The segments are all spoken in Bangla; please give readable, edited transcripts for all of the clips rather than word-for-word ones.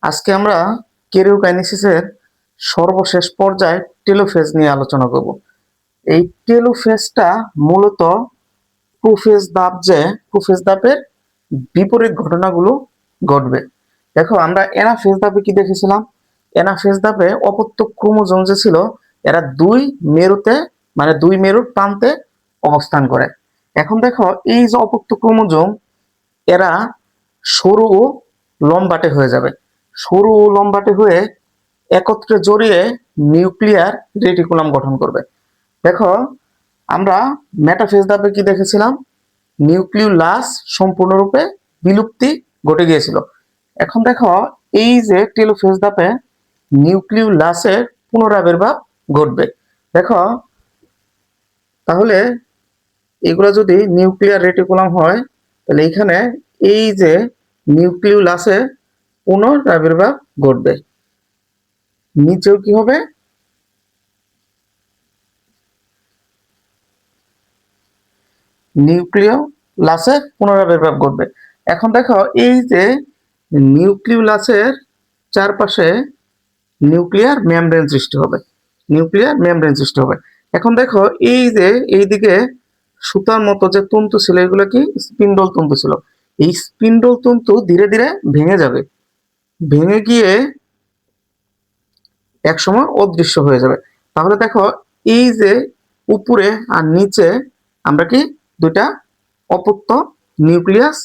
আজকে আমরা কেরিওকাইনেসিসের সর্বশেষ পর্যায়ে টেলোফেজ নিয়ে আলোচনা করব। এই টেলোফেজটা মূলত প্রোফেজ ধাপের বিপরীত ঘটনাগুলো ঘটবে। দেখো, আমরা অ্যানাফেজ ধাপে কি দেখেছিলাম? অ্যানাফেজ ধাপে অপত্য ক্রোমোজোম যে ছিল, এরা দুই মেরুতে মানে দুই মেরুর প্রান্তে অবস্থান করে। এখন দেখো, এই যে অপত্য ক্রোমোজোম, এরা সরু ও লম্বাটে হয়ে যাবে। সরু ও লম্বাটে হয়ে একত্রে জড়িয়ে নিউক্লিয়ার রেটিকুলাম গঠন করবে। দেখো, আমরা মেটাফেজ ধাপে কি দেখেছিলাম? নিউক্লিওলাস সম্পূর্ণরূপে বিলুপ্তি ঘটে গিয়েছিল। এখন দেখো, এই যে টেলোফেজ ধাপে নিউক্লিওলাসের পুনরাবির্ভাব ঘটবে। দেখো, তাহলে এগুলো যদি নিউক্লিয়ার রেটিকুলাম হয়, তাহলে এখানে এই যে নিউক্লিওলাসের পুনরাবির্ভাব ঘটবে। নিচেও কি হবে? নিউক্লিওলাসের পুনরাবির্ভাব ঘটবে। এখন দেখো, এই যে নিউক্লিওলাসের চারপাশে নিউক্লিয়ার মেমব্রেন সৃষ্টি হবে। নিউক্লিয়ার মেমব্রেন সৃষ্টি হবে। এখন দেখো, এই যে এইদিকে সুতার মতো যে তন্তু ছিল, এগুলো কি স্পিন্ডল তন্তু ছিল। এই স্পিন্ডল তন্তু ধীরে ধীরে ভেঙে যাবে, ভেঙে গিয়ে একসময় অদৃশ্য হয়ে যাবে। তাহলে দেখো, এই যে উপরে আর নিচে আমরা কি দুইটা অপত্য নিউক্লিয়াস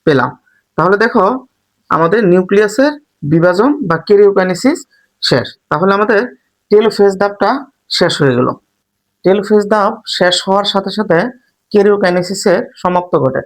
পেলাম। তাহলে দেখো, আমাদের নিউক্লিয়াসের বিভাজন বা কেরিওকাইনেসিস শেষ। তাহলে আমাদের টেলোফেজ ধাপটা শেষ হয়ে গেল। টেলোফেজ ধাপ শেষ হওয়ার সাথে সাথে কেরিওকাইনেসিসের সমাপ্ত ঘটে।